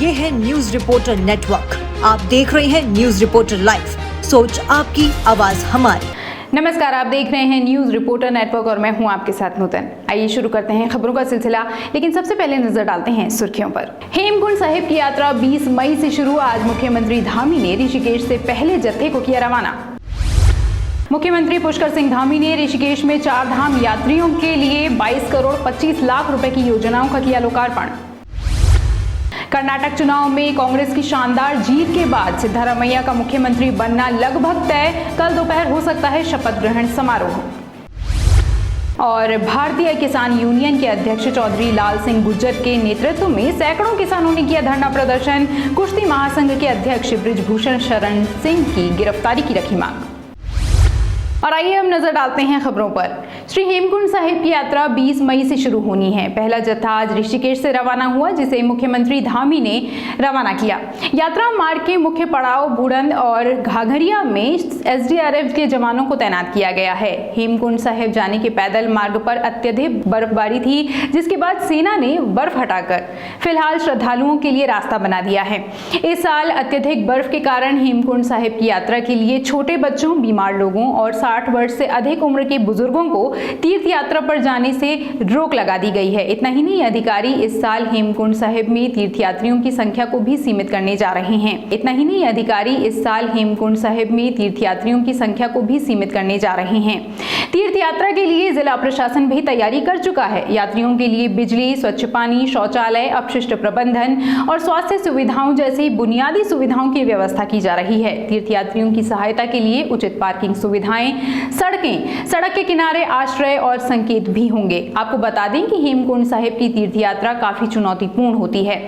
ये है news reporter network. आप देख रहे हैं न्यूज रिपोर्टर लाइव, सोच आपकी, आवाज हमारी। नमस्कार, आप देख रहे हैं न्यूज रिपोर्टर नेटवर्क और मैं हूं आपके साथ नूतन। आइए शुरू करते हैं खबरों का सिलसिला, लेकिन सबसे पहले नजर डालते हैं सुर्खियों पर। हेमकुंड साहिब की यात्रा 20 मई से शुरू। आज मुख्यमंत्री धामी ने ऋषिकेश से पहले जत्थे को किया रवाना। मुख्यमंत्री पुष्कर सिंह धामी ने ऋषिकेश में 4 धाम यात्रियों के लिए 22 करोड़ 25 लाख रुपए की योजनाओं का किया लोकार्पण। कर्नाटक चुनाव में कांग्रेस की शानदार जीत के बाद सिद्धारमैया का मुख्यमंत्री बनना लगभग तय। कल दोपहर हो सकता है शपथ ग्रहण समारोह। और भारतीय किसान यूनियन के अध्यक्ष चौधरी लाल सिंह गुर्जर के नेतृत्व में सैकड़ों किसानों ने किया धरना प्रदर्शन। कुश्ती महासंघ के अध्यक्ष बृजभूषण शरण सिंह की गिरफ्तारी की रखी मांग। और आइए हम नजर डालते हैं खबरों पर। श्री हेमकुंड साहिब की यात्रा 20 मई से शुरू होनी है। पहला जत्था आज ऋषिकेश से रवाना हुआ, जिसे मुख्यमंत्री धामी ने रवाना किया। यात्रा मार्ग के मुख्य पड़ाव बुड़ंद और घाघरिया में एसडीआरएफ के जवानों को तैनात किया गया है। हेमकुंड साहिब जाने के पैदल मार्ग पर अत्यधिक बर्फबारी थी, जिसके बाद सेना ने बर्फ हटाकर फिलहाल श्रद्धालुओं के लिए रास्ता बना दिया है। इस साल अत्यधिक बर्फ के कारण हेमकुंड साहिब की यात्रा के लिए छोटे बच्चों, बीमार लोगों और 60 वर्ष से अधिक उम्र के बुजुर्गों को तीर्थ यात्रा पर जाने से रोक लगा दी गई है। इतना ही नहीं, अधिकारी इस साल हेमकुंड साहिब में तीर्थयात्रियों की संख्या को भी सीमित करने जा रहे हैं। तीर्थ यात्रा के लिए जिला प्रशासन भी तैयारी कर चुका है। यात्रियों के लिए बिजली, स्वच्छ पानी, शौचालय, अपशिष्ट प्रबंधन और स्वास्थ्य सुविधाओं जैसी बुनियादी सुविधाओं की व्यवस्था की जा रही है। तीर्थयात्रियों की सहायता के लिए उचित पार्किंग सुविधाएं, सड़कें, सड़क के किनारे आश्रय और संकेत भी होंगे। आपको बता दें कि हेमकुंड साहिब की तीर्थ यात्रा काफी चुनौतीपूर्ण होती है।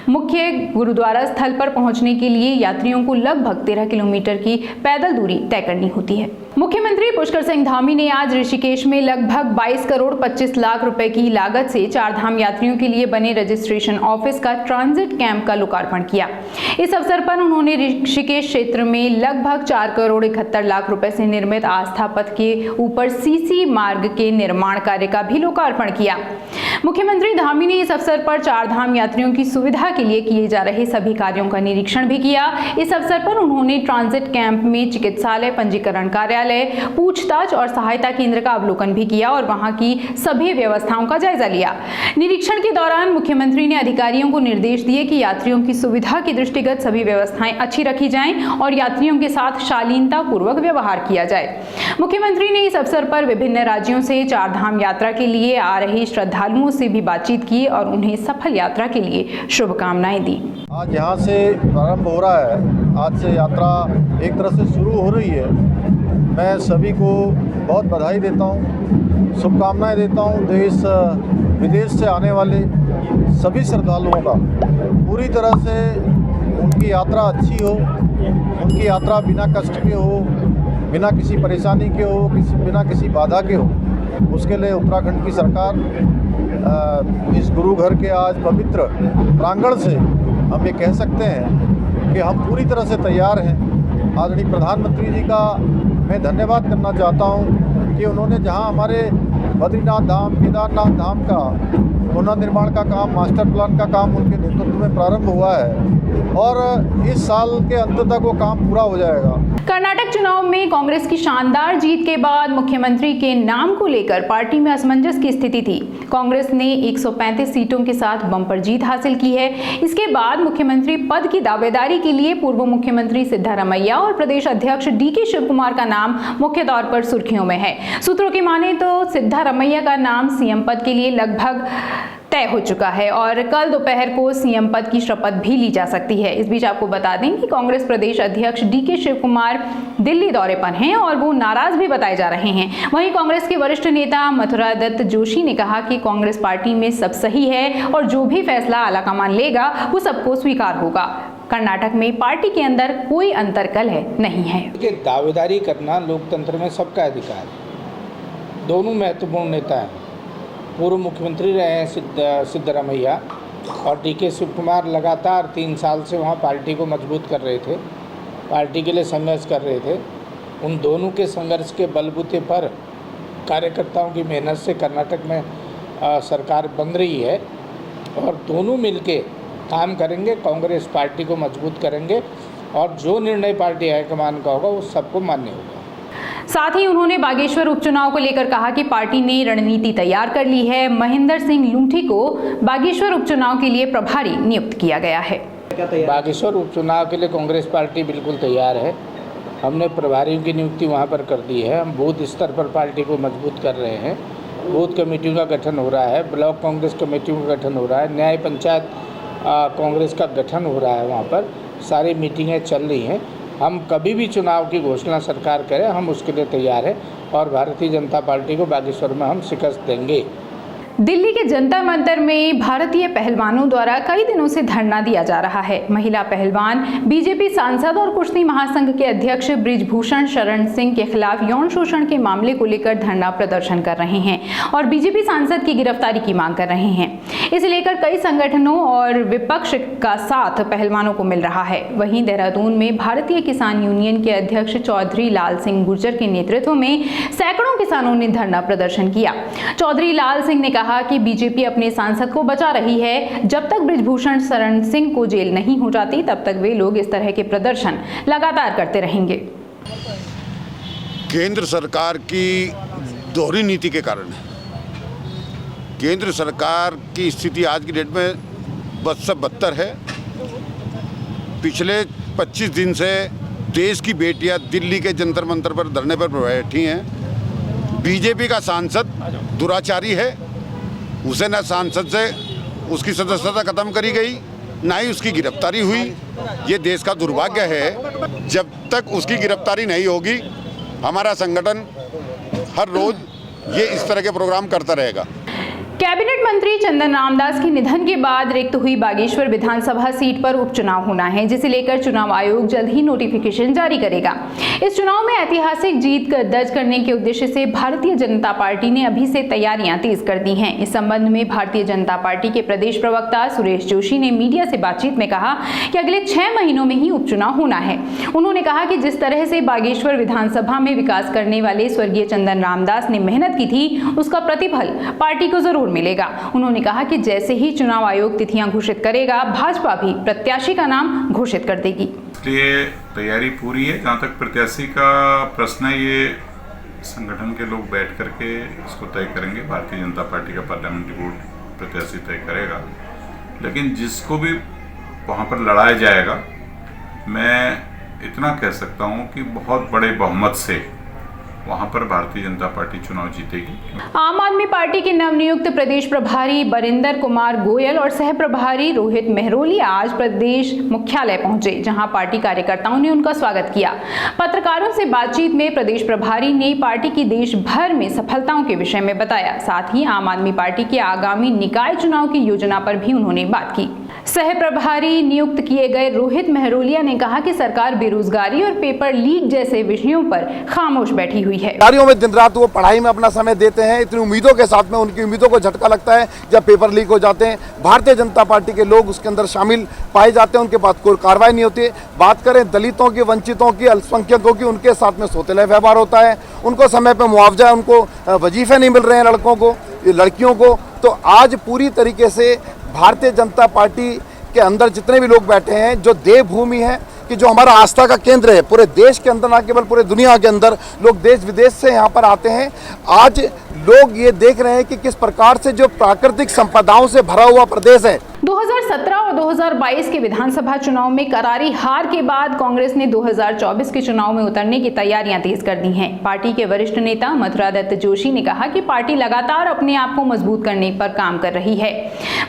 मुख्य गुरुद्वारा स्थल पर पहुंचने के लिए यात्रियों को लगभग 13 किलोमीटर की पैदल दूरी तय करनी होती है। मुख्यमंत्री पुष्कर सिंह धामी ने आज ऋषिकेश में लगभग 22 करोड़ 25 लाख रुपए की लागत से 4 धाम यात्रियों के लिए बने रजिस्ट्रेशन ऑफिस का ट्रांजिट कैंप का लोकार्पण किया। इस अवसर पर उन्होंने ऋषिकेश क्षेत्र में लगभग 4 करोड़ 71 लाख रुपए से निर्मित आस्था पथ के ऊपर सीसी मार्ग के निर्माण कार्य का भी लोकार्पण किया। मुख्यमंत्री धामी ने इस अवसर पर 4 धाम यात्रियों की सुविधा के लिए किए जा रहे सभी कार्यों का निरीक्षण भी किया। इस अवसर पर उन्होंने ट्रांजिट कैंप में चिकित्सालय, पंजीकरण कार्यालय, पूछताछ और सहायता केंद्र का अवलोकन भी किया और वहां की सभी व्यवस्थाओं का जायजा लिया। निरीक्षण के दौरान मुख्यमंत्री ने अधिकारियों को निर्देश दिए कि यात्रियों की सुविधा के दृष्टिगत सभी व्यवस्थाएं अच्छी रखी जाएं और यात्रियों के साथ शालीनता पूर्वक व्यवहार किया जाए। मुख्यमंत्री ने इस अवसर पर विभिन्न राज्यों से 4 धाम यात्रा के लिए आ रहे श्रद्धालुओं से भी बातचीत की और उन्हें सफल यात्रा के लिए शुभकामनाएं दी। आज यहाँ से प्रारंभ हो रहा है। आज से यात्रा एक तरह से शुरू हो रही है। मैं सभी को बहुत बधाई देता हूँ, शुभकामनाएं देता हूँ। देश विदेश से आने वाले सभी श्रद्धालुओं का पूरी तरह से उनकी यात्रा अच्छी हो, उनकी यात्रा बिना कष्ट के हो, बिना किसी परेशानी के हो, बिना किसी बाधा के हो। उसके लिए उत्तराखंड की सरकार इस गुरु घर के आज पवित्र प्रांगण से हम ये कह सकते हैं कि हम पूरी तरह से तैयार हैं। आदरणीय प्रधानमंत्री जी का मैं धन्यवाद करना चाहता हूं कि उन्होंने जहां हमारे बद्रीनाथ धाम, केदारनाथ धाम का पुनर्निर्माण का काम, मास्टर प्लान का काम उनके नेतृत्व में प्रारंभ हुआ है और इस साल के अंत तक वो काम पूरा हो जाएगा। कर्नाटक चुनाव में कांग्रेस की शानदार जीत के बाद मुख्यमंत्री के नाम को लेकर पार्टी में असमंजस की स्थिति थी। कांग्रेस ने 135 सीटों के साथ बम्पर जीत हासिल की है। इसके बाद मुख्यमंत्री पद की दावेदारी के लिए पूर्व मुख्यमंत्री सिद्धारमैया और प्रदेश अध्यक्ष डीके शिवकुमार का नाम मुख्य तौर पर सुर्खियों में है। सूत्रों की माने तो सिद्धारमैया का नाम सीएम पद के लिए लगभग तय हो चुका है और कल दोपहर को सीएम पद की शपथ भी ली जा सकती है। इस बीच आपको बता दें कि कांग्रेस प्रदेश अध्यक्ष डीके शिवकुमार दिल्ली दौरे पर हैं और वो नाराज भी बताए जा रहे हैं। वहीं कांग्रेस के वरिष्ठ नेता मथुरा दत्त जोशी ने कहा कि कांग्रेस पार्टी में सब सही है और जो भी फैसला आलाकमान लेगा वो सबको स्वीकार होगा। कर्नाटक में पार्टी के अंदर कोई अंतर्कलह नहीं है। दावेदारी करना लोकतंत्र में सबका अधिकार है। दोनों महत्वपूर्ण नेता हैं। पूर्व मुख्यमंत्री रहे हैं सिद्धारमैया और डीके शिवकुमार लगातार 3 साल से वहाँ पार्टी को मजबूत कर रहे थे, पार्टी के लिए संघर्ष कर रहे थे। उन दोनों के संघर्ष के बलबूते पर कार्यकर्ताओं की मेहनत से कर्नाटक में सरकार बन रही है और दोनों मिलके काम करेंगे, कांग्रेस पार्टी को मजबूत करेंगे और जो निर्णय पार्टी हाईकमान का होगा वो सबको मान्य होगा। साथ ही उन्होंने बागेश्वर उपचुनाव को लेकर कहा कि पार्टी ने रणनीति तैयार कर ली है। महेंद्र सिंह लूंठी को बागेश्वर उपचुनाव के लिए प्रभारी नियुक्त किया गया है। बागेश्वर उपचुनाव के लिए कांग्रेस पार्टी बिल्कुल तैयार है। हमने प्रभारियों की नियुक्ति वहां पर कर दी है। हम बूथ स्तर पर पार्टी को मजबूत कर रहे हैं। बूथ कमेटियों का गठन हो रहा है, ब्लॉक कांग्रेस कमेटियों का गठन हो रहा है, न्याय पंचायत कांग्रेस का गठन हो रहा है। वहाँ पर सारी मीटिंगें चल रही हैं। हम कभी भी चुनाव की घोषणा सरकार करे, हम उसके लिए तैयार हैं और भारतीय जनता पार्टी को बागेश्वर में हम शिकस्त देंगे। दिल्ली के जंतर मंतर में भारतीय पहलवानों द्वारा कई दिनों से धरना दिया जा रहा है। महिला पहलवान बीजेपी सांसद और कुश्ती महासंघ के अध्यक्ष बृजभूषण शरण सिंह के खिलाफ यौन शोषण के मामले को लेकर धरना प्रदर्शन कर रहे हैं और बीजेपी सांसद की गिरफ्तारी की मांग कर रहे हैं। इसे लेकर कई संगठनों और विपक्ष का साथ पहलवानों को मिल रहा है। वहीं देहरादून में भारतीय किसान यूनियन के अध्यक्ष चौधरी लाल सिंह गुर्जर के नेतृत्व में सैकड़ों किसानों ने धरना प्रदर्शन किया। चौधरी लाल सिंह ने कहा कि बीजेपी अपने सांसद को बचा रही है। जब तक बृजभूषण शरण सिंह को जेल नहीं हो जाती तब तक वे लोग इस तरह के प्रदर्शन लगातार करते रहेंगे। केंद्र सरकार की दोहरी नीति के कारण केंद्र सरकार की स्थिति आज की डेट में बद से बदतर है। पिछले 25 दिन से देश की बेटियां दिल्ली के जंतर मंतर पर धरने पर बैठी हैं। बीजेपी का सांसद दुराचारी है। उसे न सांसद से उसकी सदस्यता खत्म करी गई, ना ही उसकी गिरफ्तारी हुई। ये देश का दुर्भाग्य है। जब तक उसकी गिरफ्तारी नहीं होगी हमारा संगठन हर रोज ये इस तरह के प्रोग्राम करता रहेगा। कैबिनेट मंत्री चंदन रामदास के निधन के बाद रिक्त हुई बागेश्वर विधानसभा सीट पर उपचुनाव होना है, जिसे लेकर चुनाव आयोग जल्द ही नोटिफिकेशन जारी करेगा। इस चुनाव में ऐतिहासिक जीत दर्ज करने के उद्देश्य से भारतीय जनता पार्टी ने अभी से तैयारियां तेज कर दी हैं। इस संबंध में भारतीय जनता पार्टी के प्रदेश प्रवक्ता सुरेश जोशी ने मीडिया से बातचीत में कहा कि अगले 6 महीनों में ही उपचुनाव होना है। उन्होंने कहा कि जिस तरह से बागेश्वर विधानसभा में विकास करने वाले स्वर्गीय चंदन रामदास ने मेहनत की थी, उसका प्रतिफल पार्टी को जरूर मिलेगा। उन्होंने कहा कि जैसे ही चुनाव आयोग तिथियां घोषित करेगा, भाजपा भी प्रत्याशी का नाम घोषित कर देगी। इसलिए तैयारी पूरी है। जहाँ तक प्रत्याशी का प्रश्न है, ये संगठन के लोग बैठ करके इसको तय करेंगे। भारतीय जनता पार्टी का पार्लियामेंट्री बोर्ड प्रत्याशी तय करेगा, लेकिन जिसको भी वहाँ पर लड़ाया जाएगा, मैं इतना कह सकता हूँ कि बहुत बड़े बहुमत से वहां पर भारतीय जनता पार्टी चुनाव जीतेगी। आम आदमी पार्टी के नवनियुक्त प्रदेश प्रभारी बरिंदर कुमार गोयल और सह प्रभारी रोहित मेहरोलिया आज प्रदेश मुख्यालय पहुंचे, जहां पार्टी कार्यकर्ताओं ने उनका स्वागत किया। पत्रकारों से बातचीत में प्रदेश प्रभारी ने पार्टी की देश भर में सफलताओं के विषय में बताया। साथ ही आम आदमी पार्टी के आगामी निकाय चुनाव की योजना पर भी उन्होंने बात की। सह प्रभारी नियुक्त किए गए रोहित मेहरोलिया ने कहा कि सरकार बेरोजगारी और पेपर लीक जैसे विषयों पर खामोश बैठी हुई है। कार्यों में दिन रात वो पढ़ाई में अपना समय देते हैं। इतनी उम्मीदों के साथ में उनकी उम्मीदों को झटका लगता है जब पेपर लीक हो जाते हैं। भारतीय जनता पार्टी के लोग उसके अंदर शामिल पाए जाते हैं, उनके पास कोई कार्रवाई नहीं होती। बात करें दलितों की, वंचितों की, अल्पसंख्यकों की, उनके साथ में सौतेला व्यवहार होता है। उनको समय पर मुआवजा, उनको वजीफे नहीं मिल रहे हैं लड़कों को, लड़कियों को। तो आज पूरी तरीके से भारतीय जनता पार्टी के अंदर जितने भी लोग बैठे हैं, जो देवभूमि है कि जो हमारा आस्था का केंद्र है पूरे देश के अंदर, ना केवल पूरे दुनिया के अंदर, लोग देश विदेश से यहाँ पर आते हैं। आज लोग ये देख रहे हैं कि किस प्रकार से जो प्राकृतिक संपदाओं से भरा हुआ प्रदेश है। 2017 और 2022 के विधानसभा चुनाव में करारी हार के बाद कांग्रेस ने 2024 के चुनाव में उतरने की तैयारियां तेज कर दी हैं। पार्टी के वरिष्ठ नेता मथुरा दत्त जोशी ने कहा कि पार्टी लगातार अपने आप को मजबूत करने पर काम कर रही है।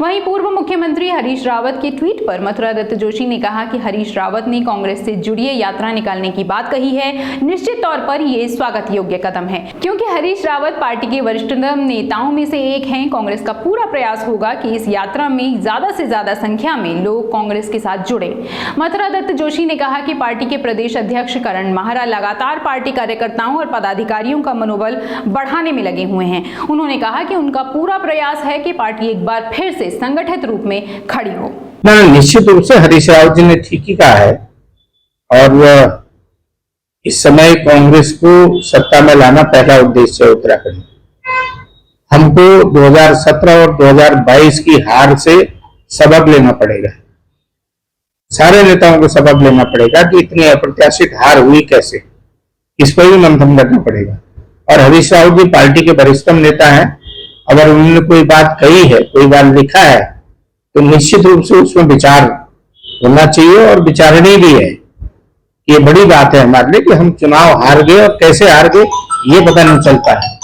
वहीं पूर्व मुख्यमंत्री हरीश रावत के ट्वीट पर मथुरा दत्त जोशी ने कहा कि हरीश रावत ने कांग्रेस से जुड़िए यात्रा निकालने की बात कही है। निश्चित तौर पर ये स्वागत योग्य कदम है, क्योंकि हरीश रावत पार्टी के वरिष्ठतम नेताओं में से एक हैं। कांग्रेस का पूरा प्रयास होगा कि इस यात्रा में ज्यादा से ज्यादा संख्या में लोग कांग्रेस के साथ जुड़े। मथुरा दत्त जोशी ने कहा कि पार्टी के प्रदेश अध्यक्ष करण माहरा लगातार पार्टी कार्यकर्ताओं और पदाधिकारियों का मनोबल बढ़ाने में लगे हुए हैं। उन्होंने कहा कि उनका पूरा प्रयास है कि पार्टी एक बार फिर से संगठित रूप में खड़ी हो। निश्चित रूप से हरीश रावत जी ने ठीक ही कहा है, और इस समय कांग्रेस को सत्ता में लाना पहला उद्देश्य है उत्तराखंड। हमको 2017 और 2022 की हार से सबक लेना पड़ेगा। सारे नेताओं को सबक लेना पड़ेगा कि इतनी अप्रत्याशित हार हुई कैसे, इस पर भी मंथन करना पड़ेगा। और हरीश रावत जी पार्टी के वरिष्ठतम नेता हैं, अगर उन्होंने कोई बात कही है, कोई बात लिखा है, तो निश्चित रूप से उसमें विचार होना चाहिए और विचारणीय भी है। ये बड़ी बात है हमारे लिए कि हम चुनाव हार गए और कैसे हार गए ये पता नहीं चलता है।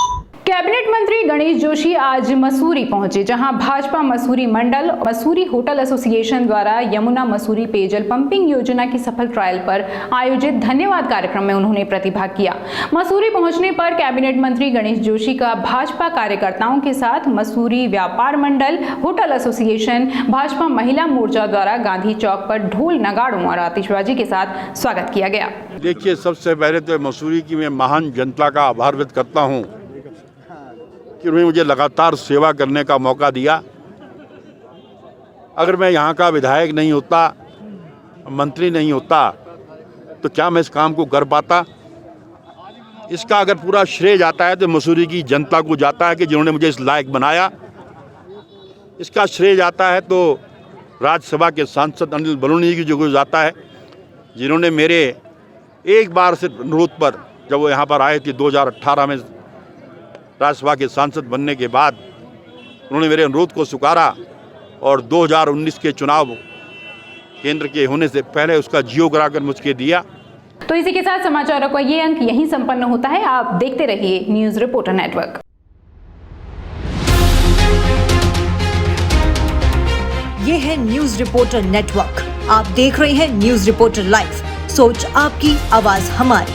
कैबिनेट मंत्री गणेश जोशी आज मसूरी पहुंचे, जहां भाजपा मसूरी मंडल मसूरी होटल एसोसिएशन द्वारा यमुना मसूरी पेयजल पंपिंग योजना की सफल ट्रायल पर आयोजित धन्यवाद कार्यक्रम में उन्होंने प्रतिभाग किया। मसूरी पहुंचने पर कैबिनेट मंत्री गणेश जोशी का भाजपा कार्यकर्ताओं के साथ मसूरी व्यापार मंडल होटल एसोसिएशन भाजपा महिला मोर्चा द्वारा गांधी चौक पर ढोल नगाड़ों और आतिशबाजी के साथ स्वागत किया गया। देखिए, सबसे पहले तो मसूरी की मैं महान जनता का आभार व्यक्त करता हूँ कि उन्होंने मुझे लगातार सेवा करने का मौका दिया। अगर मैं यहाँ का विधायक नहीं होता, मंत्री नहीं होता, तो क्या मैं इस काम को कर पाता। इसका अगर पूरा श्रेय जाता है तो मसूरी की जनता को जाता है कि जिन्होंने मुझे इस लायक बनाया। इसका श्रेय जाता है तो राज्यसभा के सांसद अनिल बलूनी जी को जाता है, जिन्होंने मेरे एक बार सिर्फ अनुरोध पर, जब वो यहाँ पर आए थे 2018 में राज्यसभा के सांसद बनने के बाद, उन्होंने मेरे अनुरोध को स्वीकारा और 2019 के चुनाव केंद्र के होने से पहले उसका जियो कराकर मुझे दिया। तो इसी के साथ समाचारों का ये अंक यहीं संपन्न होता है। आप देखते रहिए न्यूज रिपोर्टर नेटवर्क। ये है न्यूज रिपोर्टर नेटवर्क। आप देख रहे हैं न्यूज रिपोर्टर लाइव। सोच आपकी, आवाज हमारी।